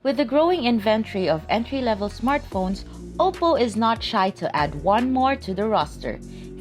With the growing inventory of entry-level smartphones, OPPO is not shy to add one more to the roster.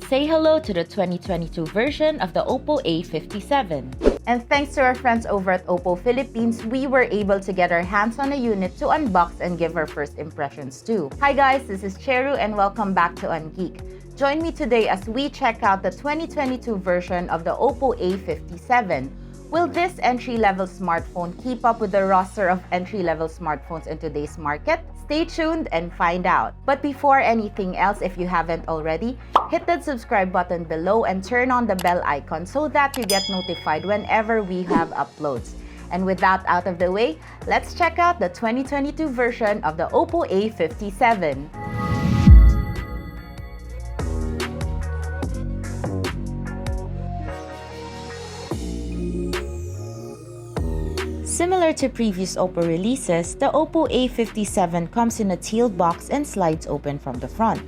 Say hello to the 2022 version of the OPPO A57. And thanks to our friends over at OPPO Philippines, we were able to get our hands on a unit to unbox and give our first impressions too. Hi guys, this is Cheru and welcome back to UnGeek. Join me today as we check out the 2022 version of the OPPO A57. Will this entry-level smartphone keep up with the roster of entry-level smartphones in today's market? Stay tuned and find out. But before anything else, if you haven't already, hit that subscribe button below and turn on the bell icon so that you get notified whenever we have uploads. And with that out of the way, let's check out the 2022 version of the OPPO A57. Similar to previous OPPO releases, the OPPO A57 comes in a teal box and slides open from the front.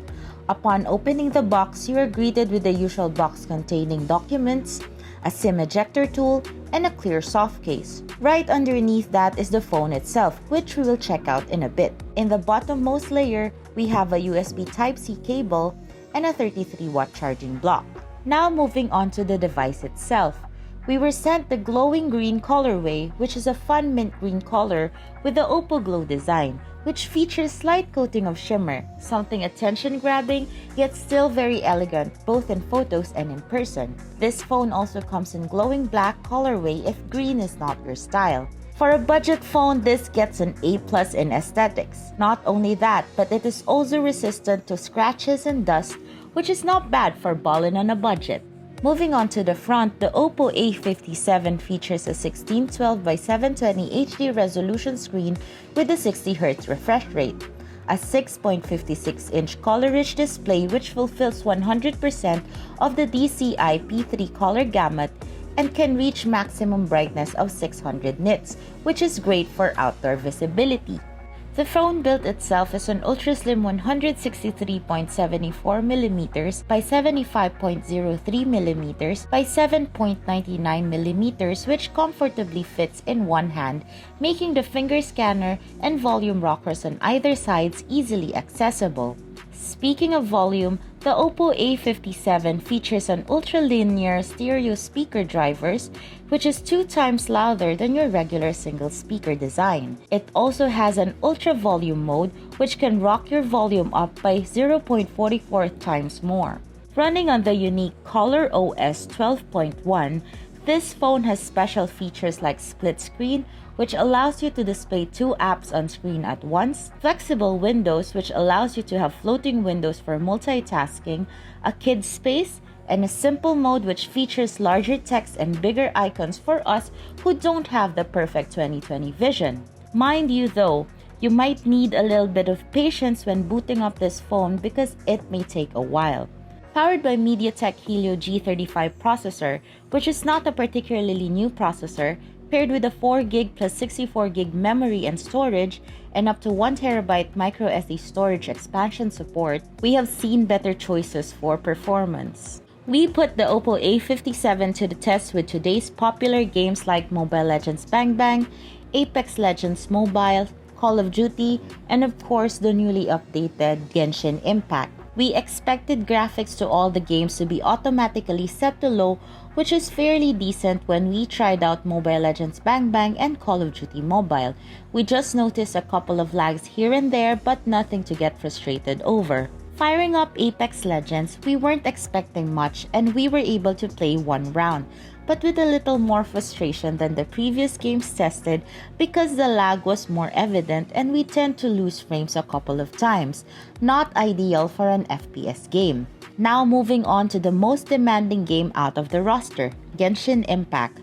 Upon opening the box, you are greeted with the usual box containing documents, a SIM ejector tool, and a clear soft case. Right underneath that is the phone itself, which we will check out in a bit. In the bottommost layer, we have a USB Type-C cable and a 33-watt charging block. Now moving on to the device itself. We were sent the glowing green colorway, which is a fun mint green color with the OPPO Glow design, which features slight coating of shimmer, something attention-grabbing yet still very elegant both in photos and in person. This phone also comes in glowing black colorway if green is not your style. For a budget phone, this gets an A+ in aesthetics. Not only that, but it is also resistant to scratches and dust, which is not bad for ballin' on a budget. Moving on to the front, the OPPO A57 features a 1612x720 HD resolution screen with a 60Hz refresh rate, a 6.56-inch color-rich display which fulfills 100% of the DCI P3 color gamut and can reach maximum brightness of 600 nits, which is great for outdoor visibility. The phone built itself is an ultra-slim 163.74mm by 75.03mm by 7.99mm, which comfortably fits in one hand, making the finger scanner and volume rockers on either sides easily accessible. Speaking of volume, the OPPO A57 features an ultra-linear stereo speaker drivers, which is 2 times louder than your regular single speaker design. It also has an ultra volume mode, which can rock your volume up by 0.44 times more. Running on the unique Color OS 12.1, this phone has special features like split screen, which allows you to display 2 apps on screen at once, flexible windows, which allows you to have floating windows for multitasking, a kid space, and a simple mode which features larger text and bigger icons for us who don't have the perfect 20/20 vision. Mind you though, you might need a little bit of patience when booting up this phone because it may take a while. Powered by MediaTek Helio G35 processor, which is not a particularly new processor, paired with a 4GB plus 64GB memory and storage and up to 1TB microSD storage expansion support, we have seen better choices for performance. We put the OPPO A57 to the test with today's popular games like Mobile Legends Bang Bang, Apex Legends Mobile, Call of Duty, and of course the newly updated Genshin Impact. We expected graphics to all the games to be automatically set to low, which is fairly decent when we tried out Mobile Legends Bang Bang and Call of Duty Mobile. We just noticed a couple of lags here and there, but nothing to get frustrated over. Firing up Apex Legends, we weren't expecting much and we were able to play one round, but with a little more frustration than the previous games tested because the lag was more evident and we tend to lose frames a couple of times. Not ideal for an FPS game. Now moving on to the most demanding game out of the roster, Genshin Impact.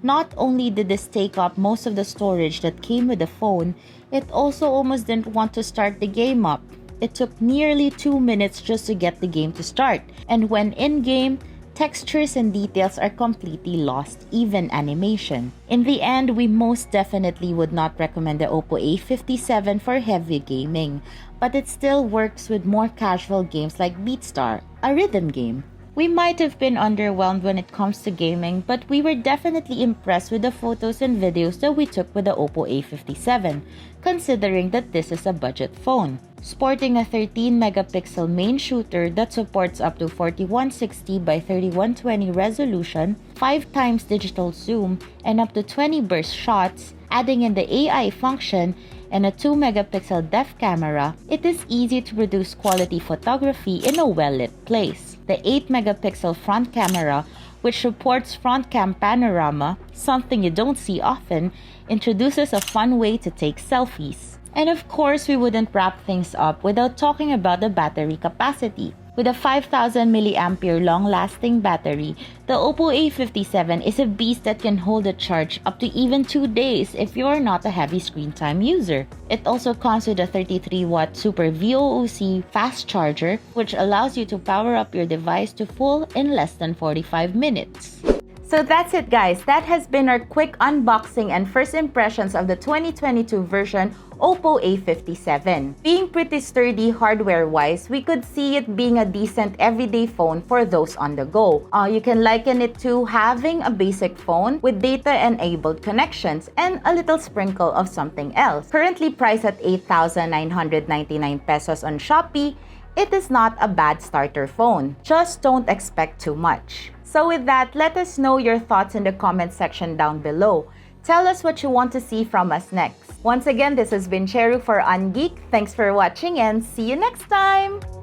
Not only did this take up most of the storage that came with the phone, it also almost didn't want to start the game up. It took nearly 2 minutes just to get the game to start, and when in-game, textures and details are completely lost, even animation. In the end, we most definitely would not recommend the OPPO A57 for heavy gaming, but it still works with more casual games like BeatStar, a rhythm game. We might have been underwhelmed when it comes to gaming, but we were definitely impressed with the photos and videos that we took with the OPPO A57, considering that this is a budget phone. Sporting a 13-megapixel main shooter that supports up to 4160 by 3120 resolution, 5 times digital zoom, and up to 20 burst shots, adding in the AI function, and a 2-megapixel depth camera, it is easy to produce quality photography in a well-lit place. The 8-megapixel front camera, which supports front cam panorama, something you don't see often, introduces a fun way to take selfies. And of course, we wouldn't wrap things up without talking about the battery capacity. With a 5000 mAh long-lasting battery, the OPPO A57 is a beast that can hold a charge up to even 2 days if you are not a heavy screen time user. It also comes with a 33-watt Super VOOC fast charger, which allows you to power up your device to full in less than 45 minutes. So that's it, guys. That has been our quick unboxing and first impressions of the 2022 version OPPO A57. Being pretty sturdy hardware-wise, we could see it being a decent everyday phone for those on the go. You can liken it to having a basic phone with data-enabled connections and a little sprinkle of something else. Currently priced at 8,999 pesos on Shopee, it is not a bad starter phone. Just don't expect too much. So with that, let us know your thoughts in the comment section down below. Tell us what you want to see from us next. Once again, this has been Cheru for Ungeek. Thanks for watching and see you next time!